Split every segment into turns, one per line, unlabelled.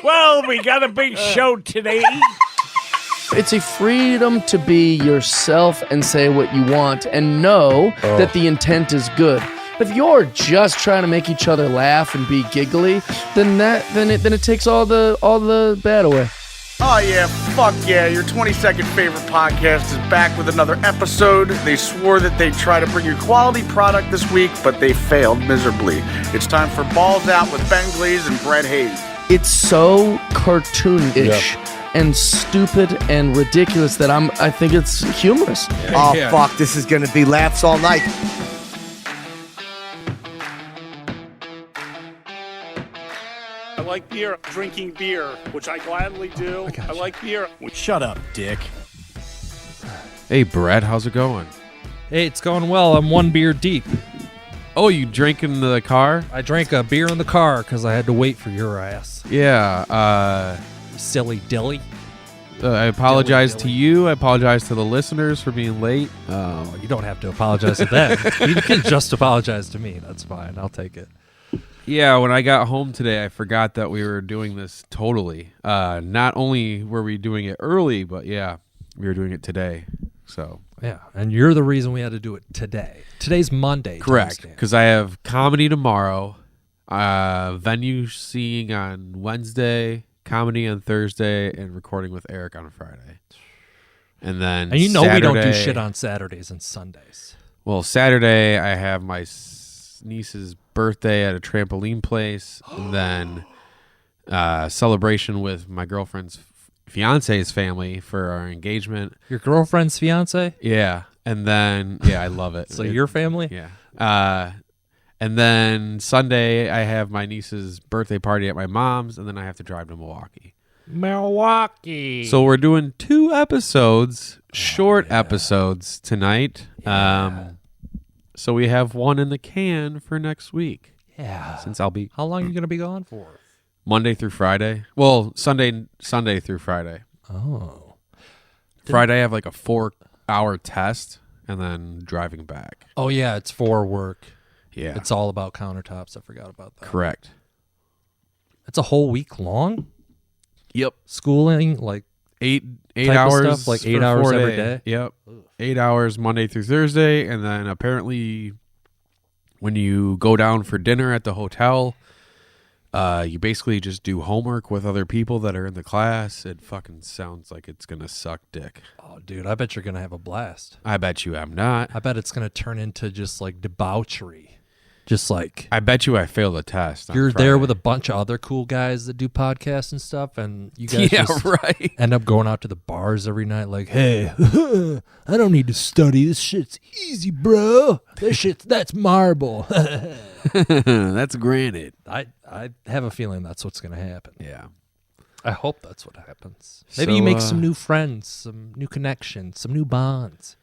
Well, we got a big show today.
It's a freedom to be yourself and say what you want and know that the intent is good. But if you're just trying to make each other laugh and be giggly, then it takes all the bad away.
Oh yeah, fuck yeah, your 22nd favorite podcast is back with another episode. They swore that they'd try to bring you quality product this week, but they failed miserably. It's time for Balls Out with Ben Glaze and Brett Hayes.
It's so cartoonish and stupid and ridiculous that I think it's humorous.
Oh, fuck, this is going to be laughs all night.
I like beer, drinking beer, which I gladly do. I like beer. Shut up, dick.
Hey, Brett, how's it going?
Hey, it's going well. I'm one beer deep.
Oh, you drank in the car?
I drank a beer in the car because I had to wait for your ass.
Yeah.
Silly dilly.
I apologize to you. I apologize to the listeners for being late.
You don't have to apologize to them. You can just apologize to me. That's fine. I'll take it.
Yeah, when I got home today, I forgot that we were doing this totally. Not only were we doing it early, but yeah, we were doing it today. So
Yeah, and you're the reason we had to do it today. Today's Monday.
correct, because I have comedy tomorrow, venue seeing on Wednesday, comedy on Thursday, and recording with Eric on Friday. And then
And you know we don't do
Saturday-
shit on Saturdays and Sundays.
Well, Saturday I have my niece's birthday at a trampoline place, and then celebration with my girlfriend's fiance's family for our engagement.
Your girlfriend's fiance?
Yeah, and then I love it.
So your family?
Yeah. And then Sunday I have my niece's birthday party at my mom's, and then I have to drive to Milwaukee.
Milwaukee.
So we're doing 2 episodes, short episodes tonight.
Yeah.
So we have one in the can for next week.
Yeah.
Since I'll be
How long are you going to be gone for?
Monday through Friday. Well, Sunday through Friday.
Oh.
Friday I have like a 4-hour test and then driving back.
Oh, yeah, it's for work.
Yeah.
It's all about countertops. I forgot about that.
Correct.
It's a whole week long?
Yep.
Schooling, like
8
type of
hours.
stuff, like
for
8 hours
4
every
days.
day?
Yep. 8 hours Monday through Thursday, and then apparently when you go down for dinner at the hotel, you basically just do homework with other people that are in the class. It fucking sounds like it's gonna suck dick.
Oh, dude, I bet you're going to have a blast.
I bet you I'm not.
I bet it's going to turn into just like debauchery. Just like
I bet you I failed the test. on
you're
Friday.
there with a bunch of other cool guys that do podcasts and stuff, and you guys just
right.
end up going out to the bars every night like, hey, I don't need to study. This shit's easy, bro. That's marble.
That's granted.
I have a feeling that's what's going to happen.
Yeah.
I hope that's what happens. Maybe
So,
you make some new friends, some new connections, some new bonds.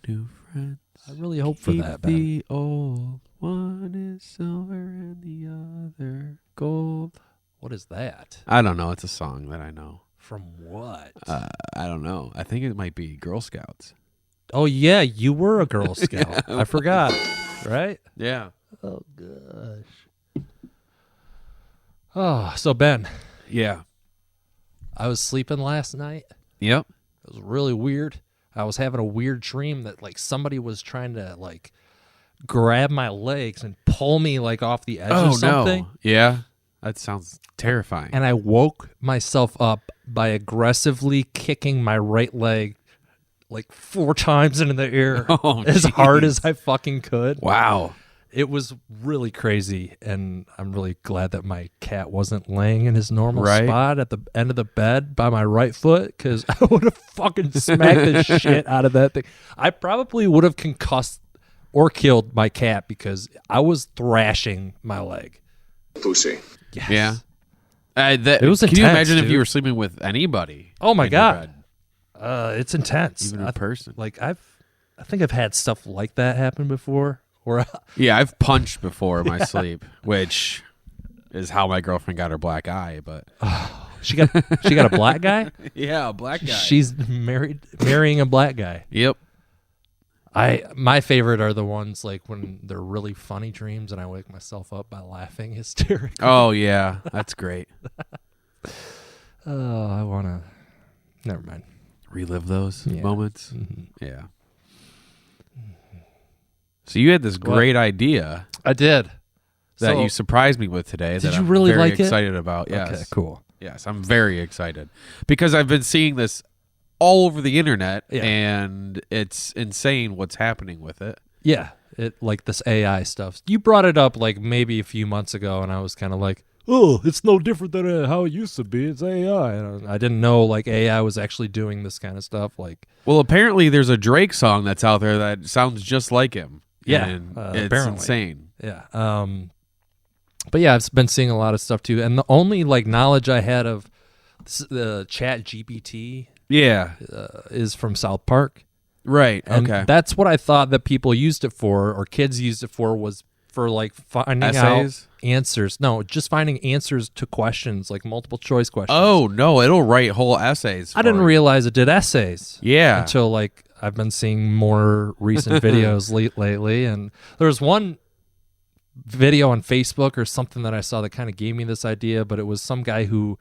New friends.
I really hope for
Keep
that, Ben.
the old. One is silver and the other gold.
What is that?
I don't know. It's a song that I know.
From what?
I don't know. I think it might be Girl Scouts.
Oh, yeah, you were a Girl Scout. I forgot, right?
Yeah.
Oh, gosh. Oh, so Ben,
Yeah.
I was sleeping last night.
Yep.
It was really weird. I was having a weird dream that like somebody was trying to like grab my legs and pull me like off the edge of something.
No. Yeah. That sounds terrifying.
And I woke myself up by aggressively kicking my right leg like 4 times into the air
Oh,
as hard
jeez.
as I fucking could.
Wow.
It was really crazy, and I'm really glad that my cat wasn't laying in his normal
Right.
spot at the end of the bed by my right foot, because I would have fucking smacked the shit out of that thing. I probably would have concussed or killed my cat because I was thrashing my leg.
Pussy.
Yes.
Yeah.
It was
Can you
intense,
imagine if
dude.
you were sleeping with anybody?
Oh my
in your
God.
bed?
It's intense.
Even a person.
Like I think I've had stuff like that happen before. Or
Yeah, I've punched before in my sleep, which is how my girlfriend got her black eye. But
she got a black guy.
yeah, a black guy.
She's marrying a black guy.
Yep.
My favorite are the ones like when they're really funny dreams and I wake myself up by laughing hysterically.
Oh yeah, that's great.
Oh, I want to. Never mind.
Relive those
Yeah.
moments. Yeah. So you had this great idea
I did.
that
So-
you surprised me with today.
Did
that
you
I'm
really
very
like it?
excited about. Yes.
Okay, cool.
Yes, I'm very excited because I've been seeing this all over the internet,
Yeah.
and it's insane what's happening with it.
Yeah, it like this AI stuff. You brought it up like maybe a few months ago, and I was kind of like, "Oh, it's no different than how it used to be. It's AI." And I didn't know like AI was actually doing this kind of stuff. Like,
Well, apparently there's a Drake song that's out there that sounds just like him.
Yeah,
and it's
apparently.
insane.
yeah. But yeah, I've been seeing a lot of stuff too, and the only like knowledge I had of the ChatGPT
Yeah,
is from South Park.
right.
And
Okay.
that's what I thought that people used it for, or kids used it for, was for like finding
Essays?
out answers. No, just finding answers to questions, like multiple choice questions.
Oh no, it'll write whole essays.
I didn't
for you.
realize it did essays.
Yeah.
Until like I've been seeing more recent videos lately, and there was one video on Facebook or something that I saw that kind of gave me this idea, but it was some guy who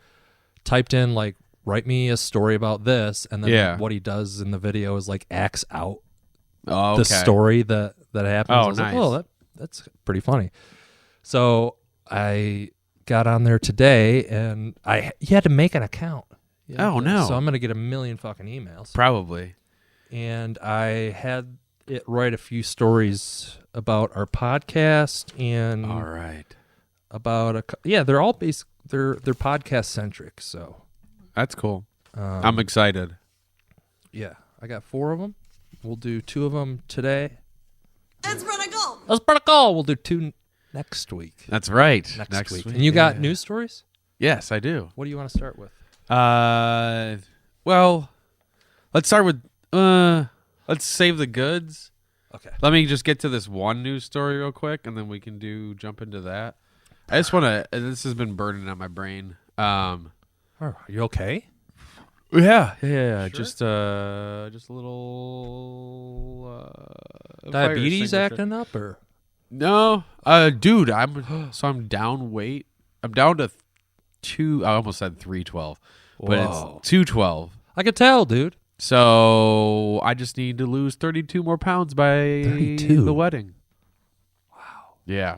typed in like, write me a story about this, and then
Yeah.
what he does in the video is like acts out
Oh,
the
okay.
story that happens.
Oh,
I was like,
nice.
oh, that's pretty funny. So I got on there today, and you had to make an account. You had
Oh,
to-
no.
So I'm gonna get a million fucking emails,
Probably.
and I had it write a few stories about our podcast and
All right.
about they're all they're podcast centric. So
That's cool. I'm excited.
yeah, I got 4 of them. We'll do 2 of them today.
That's pretty cool.
That's pretty cool. We'll do 2 next week.
That's right.
Next week. And you got news stories?
Yes, I do.
What do you want to start with?
Well, let's start with let's save the goods.
Okay.
Let me just get to this one news story real quick, and then we can jump into that. I just want to. This has been burning on my brain.
Are you okay?
Yeah. Just a little fire
Diabetes
extinguisher.
acting up, or
No, dude, I'm down weight. I'm down to 2. I almost said 312, but
Whoa.
it's 212.
I could tell, dude.
So I just need to lose 32 more pounds by
32?
the wedding. Wow. Yeah.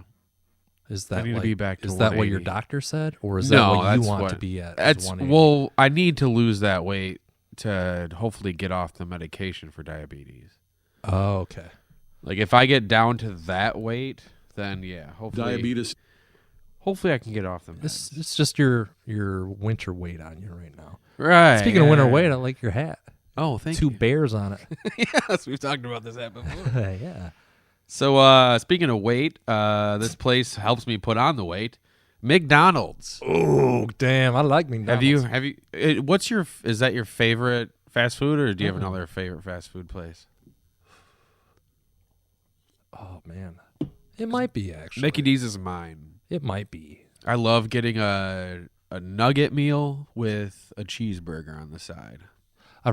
Is that
need to
like,
be back to
is that what your
180.
doctor said, or is
No,
that what you
that's
want
what-
to be at? is
That's
180?
well, I need to lose that weight to hopefully get off the medication for diabetes.
Oh, okay.
Like if I get down to that weight, then yeah, hopefully Hopefully I can get off the meds.
It's just your winter weight on you right now.
Right.
Speaking of winter weight, I like your hat.
Oh, thank
2
you.
bears on it.
Yes, we've talked about this hat before.
Yeah.
So speaking of weight, this place helps me put on the weight. McDonald's.
Oh, damn! I like McDonald's.
Have you? Is that your favorite fast food, or do you have another favorite fast food place?
Oh man, it might be actually.
Mickey D's is mine.
It might be.
I love getting a nugget meal with a cheeseburger on the side.
I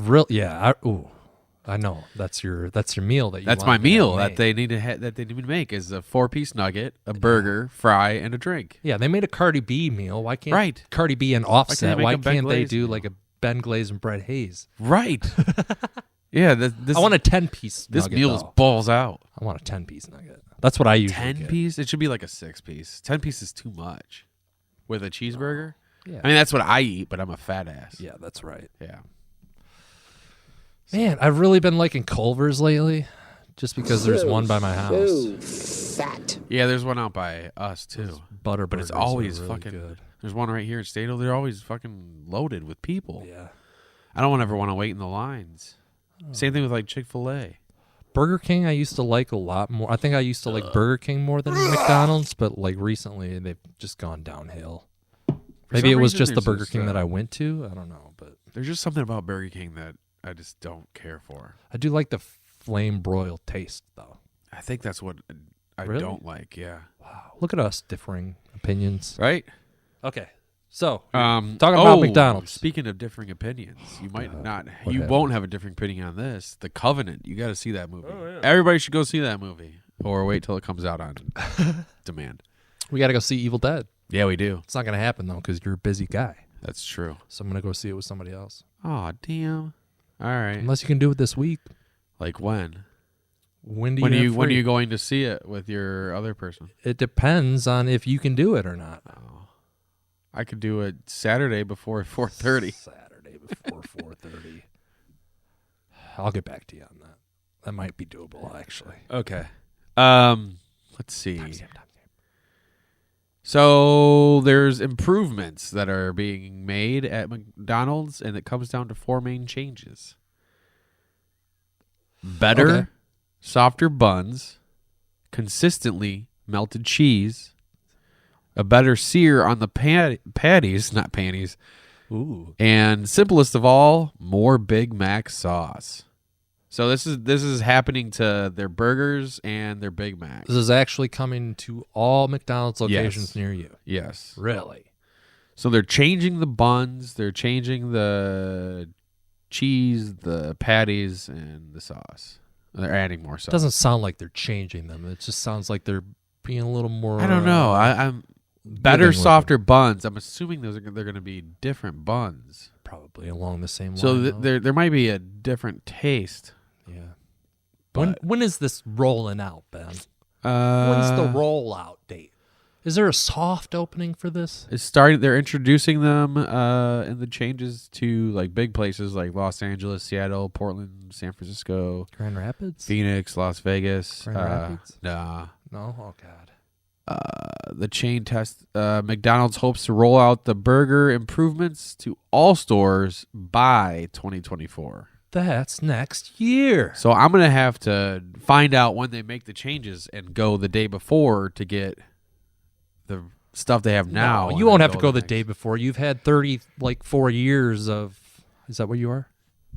know that's your meal that you.
That's
want
my
to
meal
make.
that they need to make is a 4-piece nugget, a burger, fry, and a drink.
Yeah, they made a Cardi B meal. Why can't
Right.
Cardi B and Offset?
make
Why
a Ben
can't they
Glaze
do
meal?
like a Ben Glaze and Brett Hayes?
Right. Yeah. This
I want a 10-piece.
this
nugget,
meal is
though.
balls out.
I want a 10-piece nugget. That's what I usually
10
get.
piece? It should be like a 6-piece. 10 piece is too much. With a cheeseburger?
Yeah.
I mean, that's what I eat, but I'm a fat ass.
Yeah, that's right.
Yeah.
Man, I've really been liking Culver's lately, just because there's one by my house.
Fat.
Yeah, there's one out by us, too.
Butter
But it's
burgers are
always
really
fucking
good.
There's one right here in Stato. They're always fucking loaded with people.
Yeah.
I don't ever want to wait in the lines.
Oh.
Same thing with like Chick-fil-A.
Burger King I used to like a lot more. I think I used to like Burger King more than McDonald's, but like recently they've just gone downhill. Maybe it
some
was
reason
just the
there's
Burger
this,
King that I went to. I don't know, but
There's just something about Burger King that I just don't care for.
I do like the flame broiled taste though.
I think that's what I
Really?
don't like. Yeah.
Wow. Look at us differing opinions.
Right?
Okay. So,
Talking
about McDonald's.
Speaking of differing opinions, you might not.
what
You
happened?
won't have a different opinion on this. The Covenant. You got to see that movie. Everybody should go see that movie, or wait till it comes out on demand.
we got to go see Evil Dead.
Yeah, we do.
It's not going to happen though cuz you're a busy guy.
That's true.
So I'm gonna go see it with somebody else.
Oh, damn. All right.
Unless you can do it this week.
Like when?
When do
When
you?
when are you going to see it with your other person?
It depends on if you can do it or not.
Oh. I could do it Saturday before 4:30.
Saturday before 4:30. I'll get back to you on that. That might be doable, actually.
Okay. Let's see. So there's improvements that are being made at McDonald's, and it comes down to 4 main changes. Better,
Okay.
softer buns, consistently melted cheese, a better sear on the patties, not panties,
Ooh.
and simplest of all, more Big Mac sauce. So this is happening to their burgers and their Big Macs.
This is actually coming to all McDonald's locations
Yes.
near you.
Yes.
Really?
So they're changing the buns, they're changing the cheese, the patties, and the sauce. They're adding more sauce.
It doesn't sound like they're changing them. It just sounds like they're being a little more.
I don't know. I'm better,
giving with
softer buns. I'm assuming they're going to be different buns.
probably along the same
So
line. though.
there might be a different taste.
Yeah.
But-
When is this rolling out, Ben? When's
Uh,
the rollout date? Is there a soft opening for this?
It's starting. They're introducing them in the changes to like big places like Los Angeles, Seattle, Portland, San Francisco,
Grand Rapids?
Phoenix, Las Vegas.
Grand Rapids?
Nah.
No? Oh, God.
The chain test. McDonald's hopes to roll out the burger improvements to all stores by 2024.
That's next year.
So I'm gonna have to find out when they make the changes and go the day before to get the stuff they have now.
No,
and
you won't
then
have to go the
next-
day before. You've had 4 years of. Is that what you are?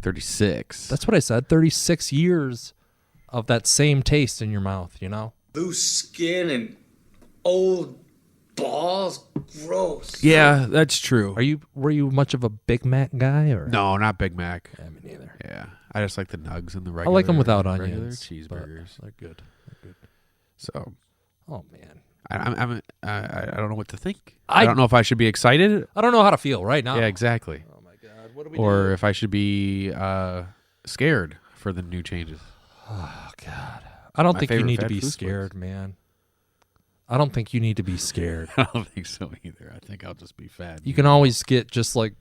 36.
That's what I said. 36 years of that same taste in your mouth, you know?
Loose skin and old balls. Gross.
Yeah, that's true.
Were you much of a Big Mac guy or
No, not Big Mac.
Yeah, me neither.
Yeah, I just like the nugs and the
I
regular.
like them without
regular
onions. but
cheeseburgers.
They're good.
So
Oh man.
I don't know what to think.
I-
I don't know if I should be excited.
I don't know how to feel right now.
Yeah, exactly.
Oh my god. What do we
Or if I should be scared for the new changes.
Oh god. I don't
My
think you
favorite
need to
fast
be
food place.
scared, man. I don't think you need to be scared.
I don't think so either. I think I'll just be fat.
You can always get just like,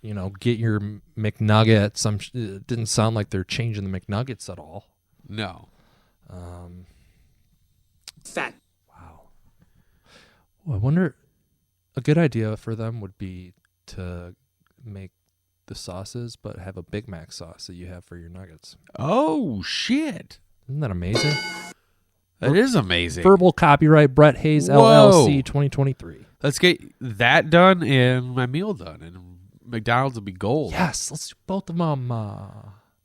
get your McNuggets. It didn't sound like they're changing the McNuggets at all.
No.
Fat.
Wow. Well, I wonder, a good idea for them would be to make the sauces, but have a Big Mac sauce that you have for your nuggets.
Oh shit!
Isn't that amazing?
That is amazing.
Verbal copyright Brett Hayes
Whoa.
LLC 2023.
Let's get that done and my meal done, and McDonald's will be gold.
Yes, let's do both of them.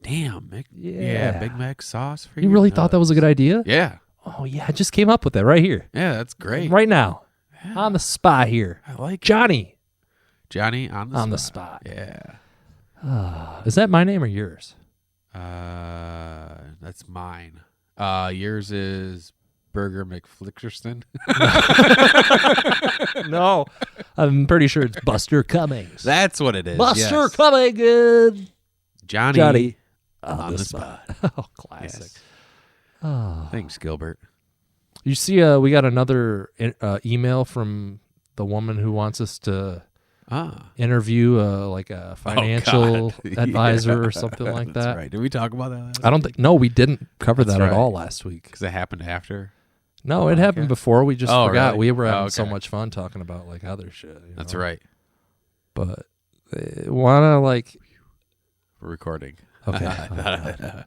Damn.
Yeah.
Big Mac sauce for
You really thought that was a good idea?
Yeah.
Oh yeah, I just came up with that right here,
Yeah, that's great.
right now, on the spot here.
I like
Johnny
Johnny on the
spot.
Yeah.
Is that my name or yours?
That's mine. Yours is Burger McFlickerston.
No, I'm pretty sure it's Buster Cummings.
That's what it is.
Buster
yes.
Cummings.
Johnny
on the spot. Oh, classic.
Yes. Thanks, Gilbert.
You see, we got another email from the woman who wants us to interview like a financial advisor or something like
That's
that.
right. Did we talk about that?
I don't think. No, we didn't cover
That's
that at
right.
all last week.
Because it happened after.
No, it happened before. We just
Oh,
forgot.
really?
We were having
Oh,
so
okay.
much fun talking about like other shit.
That's right.
But wanna like
We're recording.
okay.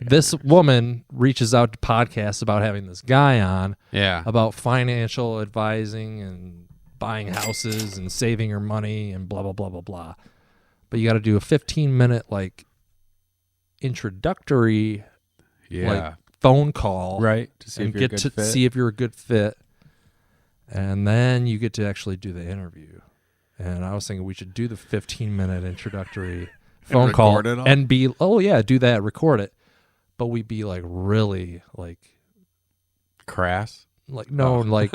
This woman reaches out to podcasts about having this guy on
Yeah.
about financial advising and buying houses and saving your money and blah blah blah blah blah. But you got to do a 15-minute like introductory
Yeah.
like phone call,
Right. To see
and
if you're
get
a good
to
fit.
see if you're a good fit, and then you get to actually do the interview. And I was thinking we should do the 15-minute introductory phone call
record it all?
and be do that, record it, but we'd be like really like
Crass.
no
Oh.
like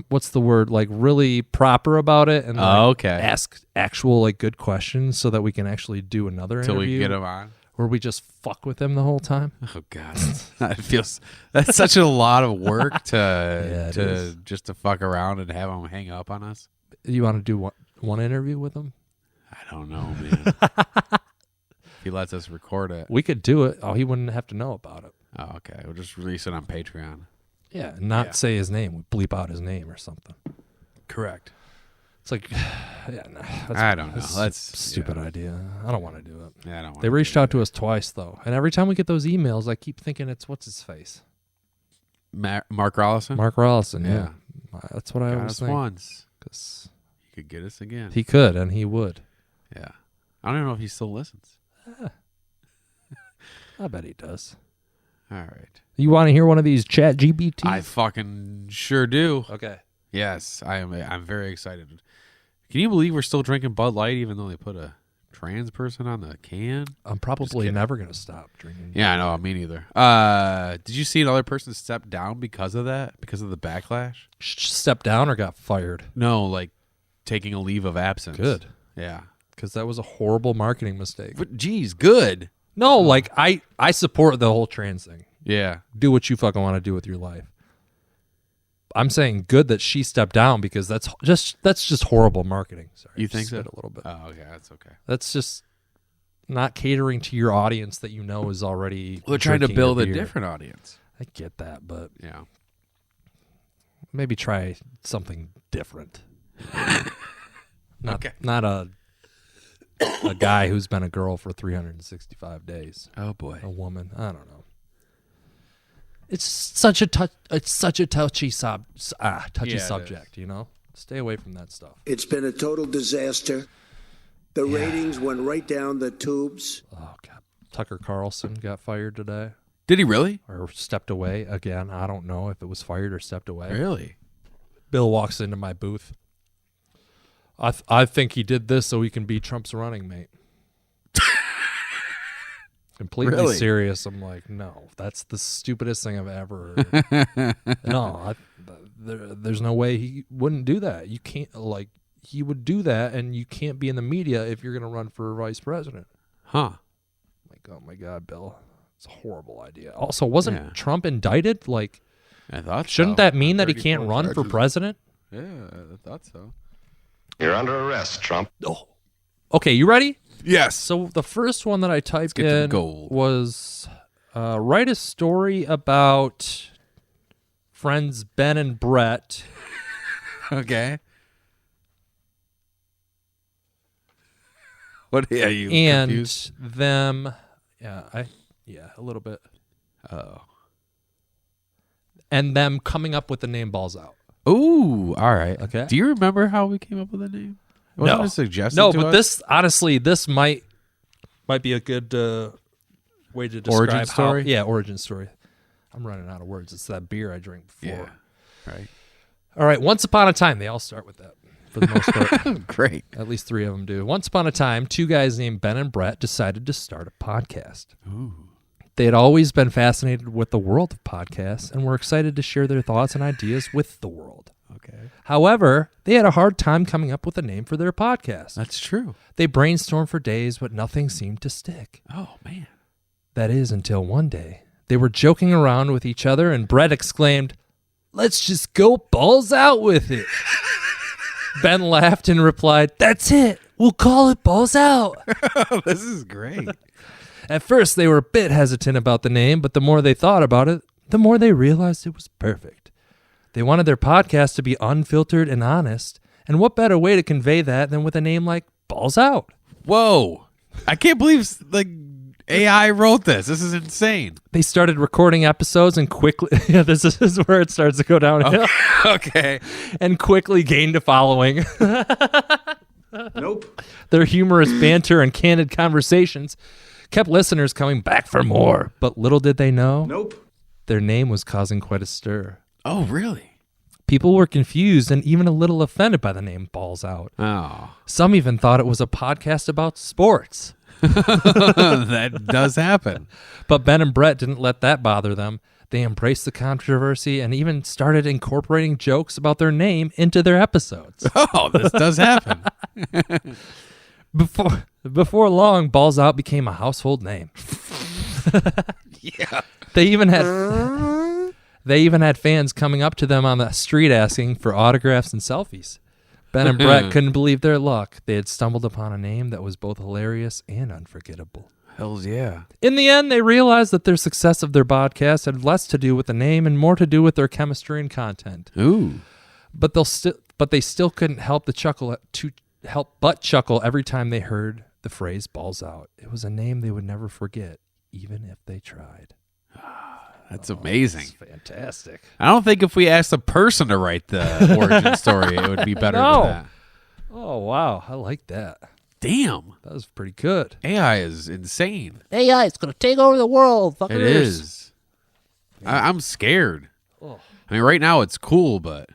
what's the word? Like really proper about it, and like,
okay.
ask actual like good questions so that we can actually do another
Till
interview.
we can get him on.
Where we just fuck with him the whole time.
Oh God, that's such a lot of work to just to fuck around and have him hang up on us.
You want to do one interview with him?
I don't know, man. If he lets us record it,
We could do it. Oh, he wouldn't have to know about it.
oh, okay. We'll just release it on Patreon.
Yeah, and not say his name. We bleep out his name or something.
Correct.
It's like, yeah, no,
I don't know.
That's
That's
a stupid idea. I don't want to do it.
Yeah, I don't.
They reached out to us twice though, and every time we get those emails, I keep thinking it's what's his face,
Mark Rollison.
Mark Rollison.
Yeah.
Yeah, that's what I
Got
always
us
think.
once.
Because
He could get us again.
he could, and he would.
Yeah. I don't even know if he still listens.
I bet he does.
All right.
You want to hear one of these ChatGPT?
I fucking sure do.
Okay.
Yes, I am. I'm very excited. Can you believe we're still drinking Bud Light even though they put a trans person on the can?
I'm probably
kidding.
never going to stop drinking.
Yeah, I know. Me neither. Did you see another person step down because of that? Because of the backlash?
Stepped down or got fired?
No, like taking a leave of absence.
Good.
Yeah.
Because that was a horrible marketing mistake.
But geez, good.
No, like I support the whole trans thing.
Yeah.
Do what you fucking want to do with your life. I'm saying good that she stepped down because that's just horrible marketing. Sorry,
You think so?
spit a little bit.
Oh, okay. That's okay.
That's just not catering to your audience that you know is already.
Well, they're trying to
drinking your
build a
beer.
different audience.
I get that, but
Yeah.
maybe try something different. Not
Okay.
not a guy who's been a girl for 365 days.
Oh boy.
A woman. I don't know. It's such a touchy
Yeah, it
subject, you know? Stay away from that stuff.
It's been a total disaster. The ratings went right down the tubes.
Oh God. Tucker Carlson got fired today
Did he really?
or stepped away again. I don't know if it was fired or stepped away.
Really?
Bill walks into my booth. I think he did this so he can be Trump's running mate. Completely
Really?
serious. I'm like, no, that's the stupidest thing I've ever heard. No, there's no way he wouldn't do that. You can't, like, he would do that, and you can't be in the media if you're going to run for vice president.
Huh.
Like, oh my God, Bill. It's a horrible idea. Also, wasn't
Yeah.
Trump indicted? Like,
I thought
shouldn't
so.
that mean that he
34
can't run for
charges.
president?
Yeah, I thought so.
You're under arrest, Trump.
Oh. Okay, you ready?
Yes.
So the first one that I typed
get to the
in
gold.
was write a story about friends Ben and Brett.
Okay. What are you
And
confused?
them, a little bit.
Oh.
And them coming up with the name Balls Out.
Ooh, all right.
Okay.
Do you remember how we came up with the name? Wasn't it suggested
No,
to
but
us?
this, honestly, this might be a good way to describe
Origin story?
origin story. I'm running out of words. It's that beer I drank before.
Yeah. Right.
All right. Once upon a time, they all start with that for the most part.
Great.
At least 3 of them do. Once upon a time, 2 guys named Ben and Brett decided to start a podcast.
Ooh.
They had always been fascinated with the world of podcasts and were excited to share their thoughts and ideas with the world.
Okay.
However, they had a hard time coming up with a name for their podcast.
That's true.
They brainstormed for days, but nothing seemed to stick.
Oh, man.
That is until one day they were joking around with each other and Brett exclaimed, "Let's just go balls out with it." Ben laughed and replied, "That's it. We'll call it Balls Out."
This is great.
At first, they were a bit hesitant about the name, but the more they thought about it, the more they realized it was perfect. They wanted their podcast to be unfiltered and honest, and what better way to convey that than with a name like Balls Out?
Whoa. I can't believe AI wrote this. This is insane.
They started recording episodes and quickly, this is where it starts to go downhill,
Okay.
and quickly gained a following.
Nope.
Their humorous banter and candid conversations kept listeners coming back for more, but little did they know,
Nope.
their name was causing quite a stir.
Oh, really?
People were confused and even a little offended by the name Balls Out.
Oh.
Some even thought it was a podcast about sports.
That does happen.
But Ben and Brett didn't let that bother them. They embraced the controversy and even started incorporating jokes about their name into their episodes.
Oh, this does happen.
Before long, Balls Out became a household name.
Yeah.
They even had fans coming up to them on the street asking for autographs and selfies. Ben and Brett couldn't believe their luck. They had stumbled upon a name that was both hilarious and unforgettable.
Hells yeah.
In the end, they realized that their success of their podcast had less to do with the name and more to do with their chemistry and content.
Ooh.
But they still couldn't help but chuckle every time they heard the phrase "Balls Out." It was a name they would never forget, even if they tried.
That's amazing.
That's fantastic.
I don't think if we asked a person to write the origin story, it would be better than that.
Oh, wow. I like that.
Damn.
That was pretty good.
AI is insane.
AI is going to take over the world. Fuckers.
It is. I'm scared.
Oh.
I mean, right now it's cool, but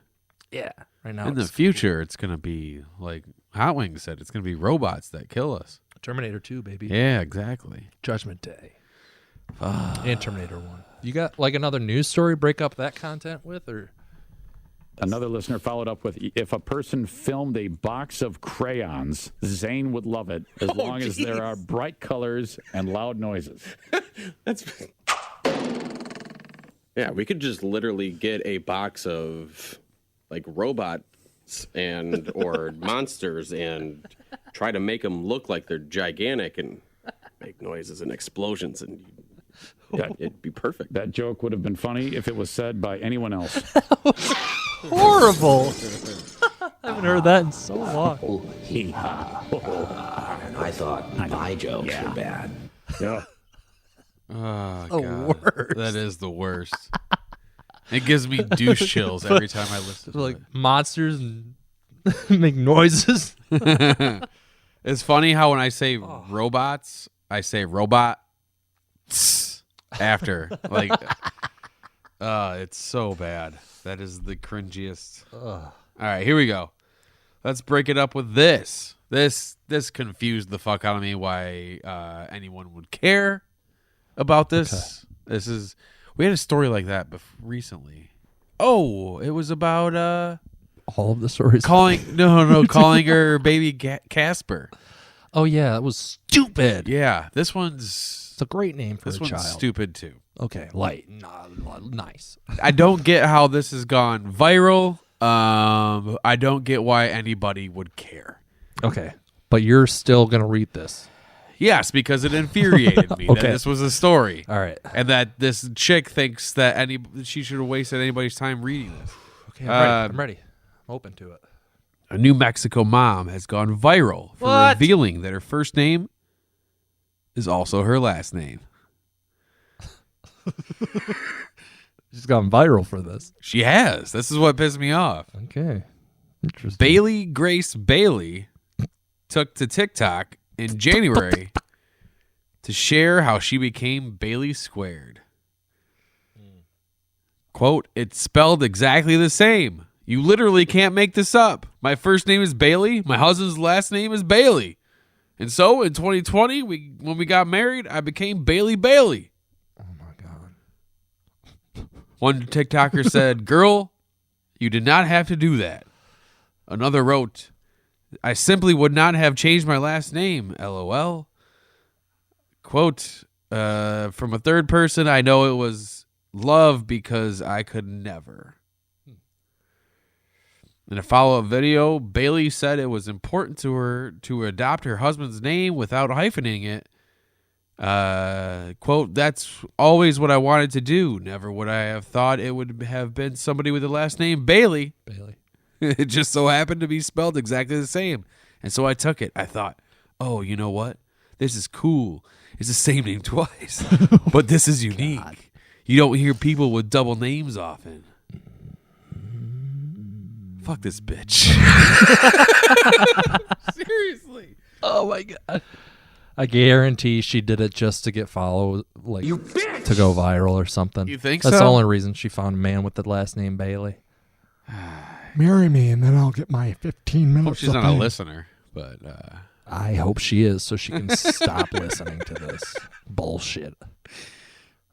Yeah. Right now
in the future, it's going to be like Hot Wings said, it's going to be robots that kill us.
Terminator 2, baby.
Yeah, exactly.
Judgment Day. And Terminator 1. You got like another news story break up that content with, or?
Another listener followed up with, if a person filmed a box of crayons, Zane would love it as long as there are bright colors and loud noises.
Yeah, we could just literally get a box of like robots and or monsters and try to make them look like they're gigantic and make noises and explosions, and it'd be perfect.
That joke would have been funny if it was said by anyone else.
Horrible. I haven't heard that in so long.
I thought my jokes were bad.
Yeah.
Oh,
The
God.
worst.
That is the worst. It gives me douche chills every time I listen to
Like
it.
monsters and make noises.
It's funny how when I say robots, I say robot after. Like, it's so bad. That is the cringiest. All right, here we go. Let's break it up with this. This confused the fuck out of me why anyone would care about this. Okay. We had a story like that recently. Oh, it was about
all of the stories.
Calling her baby Casper.
Oh yeah, that was stupid.
Yeah, this one's
it's a great name for a child.
This one's stupid too.
Okay, light, nice.
I don't get how this has gone viral. I don't get why anybody would care.
Okay, but you're still gonna read this.
Yes, because it infuriated me that this was a story.
All right.
And that this chick thinks that she should have wasted anybody's time reading this.
Okay, I'm ready. I'm open to it.
A New Mexico mom has gone viral for revealing that her first name is also her last name.
She's gone viral for this.
She has. This is what pissed me off.
Okay. Interesting.
Bailey Grace Bailey took to TikTok in January to share how she became Bailey Squared. Quote, it's spelled exactly the same. You literally can't make this up. My first name is Bailey. My husband's last name is Bailey. And so in 2020, when we got married, I became Bailey Bailey.
Oh my God.
One TikToker said, girl, you did not have to do that. Another wrote, I simply would not have changed my last name, LOL. Quote, from a third person, I know it was love because I could never. In a follow-up video, Bailey said it was important to her to adopt her husband's name without hyphenating it. Quote, that's always what I wanted to do. Never would I have thought it would have been somebody with the last name Bailey. It just so happened to be spelled exactly the same. And so I took it. I thought, oh, you know what? This is cool. It's the same name twice. But this is unique. God. You don't hear people with double names often. Fuck this bitch. Seriously.
Oh my God. I guarantee she did it just to get followed, like you bitch! To go viral or something.
You think
That's
so?
the only reason she found a man with the last name Bailey.
Marry me, and then I'll get my 15 minutes.
Hope she's not a listener, but
I hope she is, so she can stop listening to this bullshit.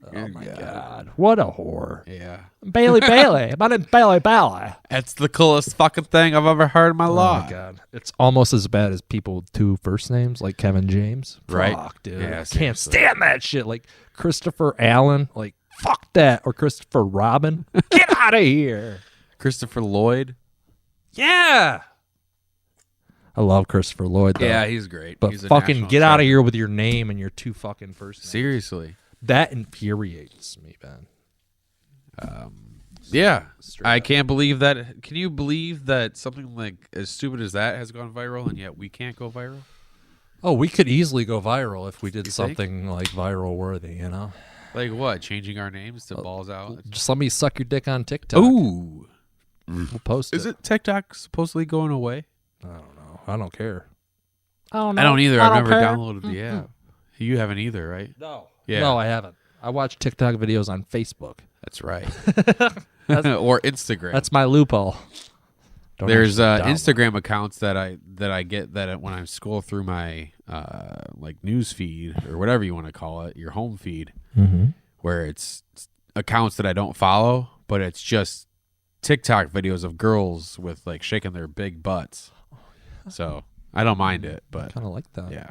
Oh my God. What a whore.
Yeah.
Bailey. My name's Bailey.
That's the coolest fucking thing I've ever heard in my life.
Oh my God. It's almost as bad as people with 2 first names, like Kevin James.
Right.
Fuck, dude.
Yeah,
I
seriously.
can't stand that shit. Like Christopher Allen. Like, fuck that. Or Christopher Robin. Get out of here.
Christopher Lloyd.
Yeah. I love Christopher Lloyd, though.
Yeah, he's great.
But
He's a
fucking
national
get out of
treasure.
here with your name and your 2 fucking first names.
Seriously.
That infuriates me, Ben.
Yeah. I can't believe that. Can you believe that something like as stupid as that has gone viral and yet we can't go viral?
Oh, we could easily go viral if we did
You think?
something like viral worthy, you know?
Like what? Changing our names to Balls Out?
Just let me suck your dick on TikTok.
Ooh.
We'll post
Is it TikTok supposedly going away?
I don't know. I don't care.
I don't either. I've never downloaded the app. You haven't either, right?
No.
Yeah.
No, I haven't. I watch TikTok videos on Facebook.
That's right. Or Instagram.
That's my loophole. Don't
There's
actually download.
Instagram accounts that I get that when I scroll through my like news feed or whatever you want to call it, your home feed, where it's accounts that I don't follow, but it's just TikTok videos of girls with like shaking their big butts. So I don't mind it, but
kind of like that.
Yeah,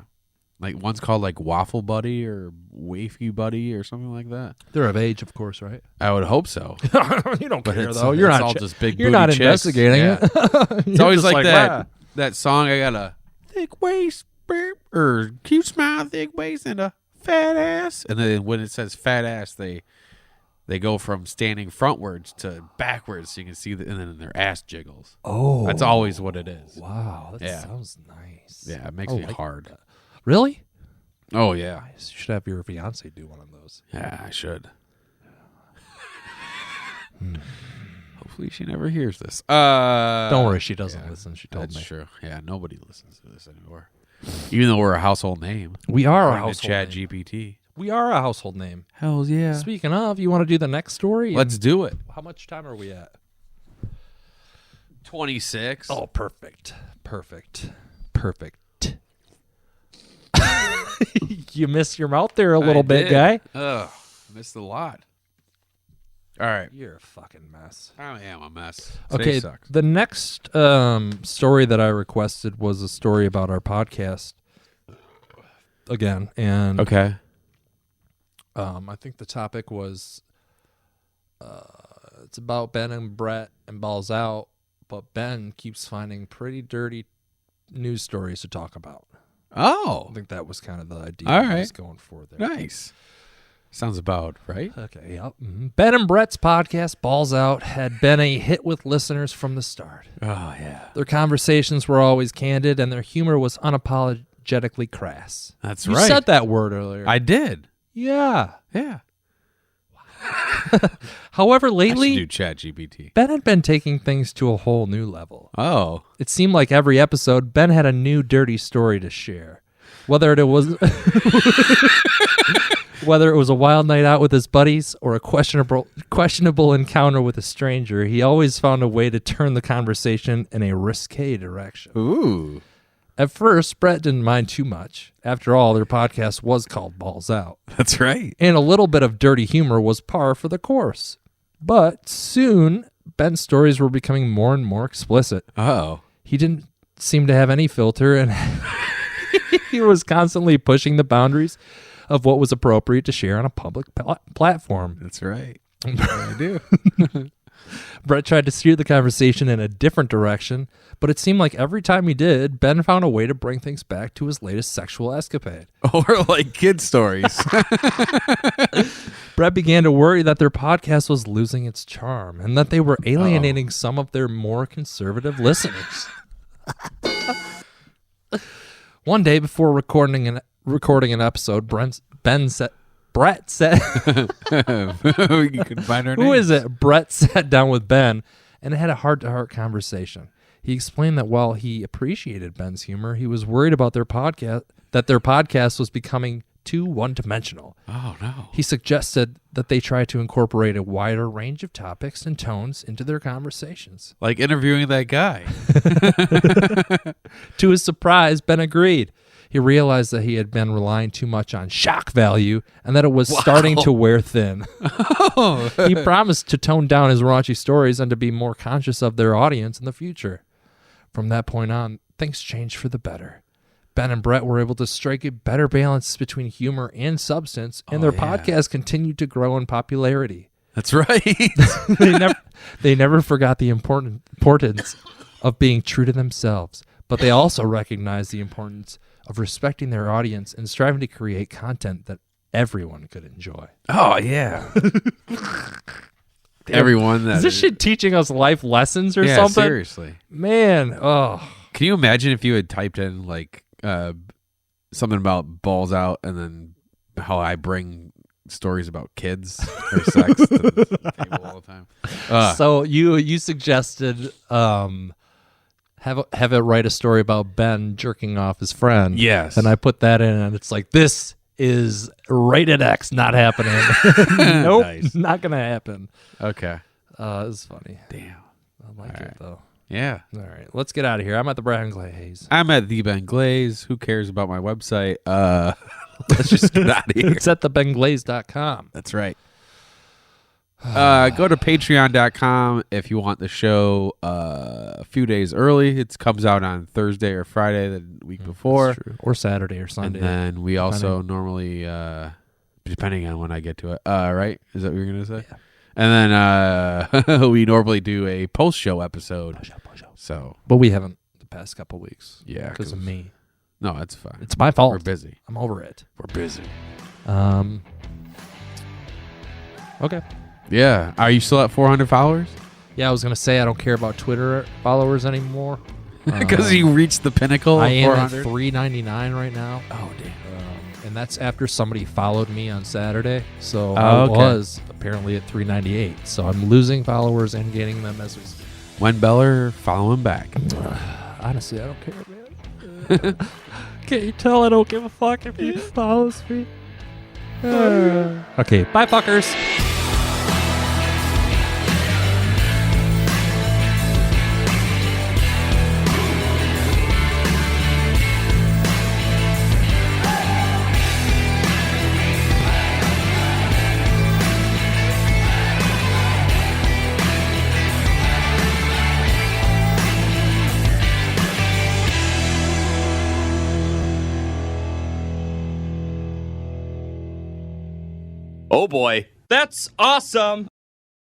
like one's called like Waffle Buddy or Wafy Buddy or something like that.
They're of age, of course, right?
I would hope so.
You don't
But
care,
it's-
though. You're
it's
not
all
che-
just big
You're
booty
not
chicks.
investigating
Yeah.
it.
It's
You're
always
just
like
"Wow."
that song. I got a thick waist, beep, or cute smile, thick waist, and a fat ass. And then when it says fat ass, they go from standing frontwards to backwards, so you can see and then their ass jiggles.
Oh,
that's always what it is.
Wow, that
Yeah.
sounds nice.
Yeah, it makes
I
me
like
hard.
that. Really?
Oh yeah,
You should have your fiance do one of those.
yeah, I should. Hopefully, she never hears this.
Don't worry, she doesn't listen. She told
That's
me.
true. Yeah, nobody listens to this anymore. Even though we're a household name,
We are a
according to
household name.
ChatGPT.
We are a household name.
Hells yeah.
Speaking of, you want to do the next story?
Let's do it.
How much time are we at?
26.
Oh, perfect. You missed your mouth there a little bit, guy.
Ugh, missed a lot. All right.
You're a fucking mess.
I am a mess. Today
Okay,
sucks.
the next story that I requested was a story about our podcast again, and
Okay.
I think the topic was it's about Ben and Brett and Balls Out, but Ben keeps finding pretty dirty news stories to talk about.
Oh.
I think that was kind of the idea
All
I
right.
was going for there.
Nice. Sounds about right.
Okay, yep. Ben and Brett's podcast, Balls Out, had been a hit with listeners from the start.
Oh, yeah.
Their conversations were always candid, and their humor was unapologetically crass.
That's
You
right.
said that word earlier.
I did.
Yeah.
Yeah.
However,
I should
lately,
do ChatGPT.
Ben had been taking things to a whole new level.
Oh.
It seemed like every episode, Ben had a new dirty story to share. Whether it was a wild night out with his buddies or a questionable encounter with a stranger, he always found a way to turn the conversation in a risque direction.
Ooh.
At first, Brett didn't mind too much. After all, their podcast was called Balls Out.
That's right.
And a little bit of dirty humor was par for the course. But soon, Ben's stories were becoming more and more explicit.
Oh.
He didn't seem to have any filter, and he was constantly pushing the boundaries of what was appropriate to share on a public platform.
That's right. I do.
Brett tried to steer the conversation in a different direction, but it seemed like every time he did, Ben found a way to bring things back to his latest sexual escapade.
Or like kid stories.
Brett began to worry that their podcast was losing its charm and that they were alienating some of their more conservative listeners. One day before recording an episode, Brett said,
You can find our
Who
names.
is it? Brett sat down with Ben and had a heart-to-heart conversation. He explained that while he appreciated Ben's humor, he was worried about their podcast was becoming too one-dimensional.
Oh, no.
He suggested that they try to incorporate a wider range of topics and tones into their conversations.
Like interviewing that guy.
To his surprise, Ben agreed. He realized that he had been relying too much on shock value and that it was starting to wear thin. He promised to tone down his raunchy stories and to be more conscious of their audience in the future. From that point on, things changed for the better. Ben and Brett were able to strike a better balance between humor and substance, and their podcast continued to grow in popularity.
That's right.
They never forgot the importance of being true to themselves, but they also recognized the importance of respecting their audience and striving to create content that everyone could enjoy.
Oh, yeah. Everyone that
is this shit teaching us life lessons or
yeah,
something?
Seriously.
Man, oh.
Can you imagine if you had typed in like something about balls out and then how I bring stories about kids or sex to the table all the time?
So you suggested have it write a story about Ben jerking off his friend.
Yes.
And I put that in and it's like, this is rated X, not happening. Nope,
Nice.
not gonna happen.
Okay.
It's funny.
Damn.
I like it though.
Yeah.
All right, let's get out of here. I'm at the Brian Glaze.
I'm at the Ben Glaze. Who cares about my website? Let's just get out of here.
It's at thebenglaze.com.
That's right. Go to patreon.com if you want the show a few days early. It comes out on Thursday or Friday the week before.
Or Saturday or Sunday.
And then we also normally, depending on when I get to it, right? Is that what you're going to say? Yeah. And then we normally do a post-show episode. So,
but we haven't the past couple weeks.
Yeah.
Because of me.
No, that's fine.
It's my fault.
We're busy.
I'm over it.
We're busy.
Okay.
Yeah. Are you still at 400 followers?
Yeah, I was going to say I don't care about Twitter followers anymore.
Because you reached the pinnacle
I
of
am at
400?
$3.99 right now.
Oh, damn.
And that's after somebody followed me on Saturday. So
Oh,
I
okay.
was apparently at $3.98. So I'm losing followers and gaining them as we speak.
When Beller, follow him back.
Honestly, I don't care, man. Can't you tell I don't give a fuck if he follows me? Okay, bye, fuckers.
Oh boy.
That's awesome.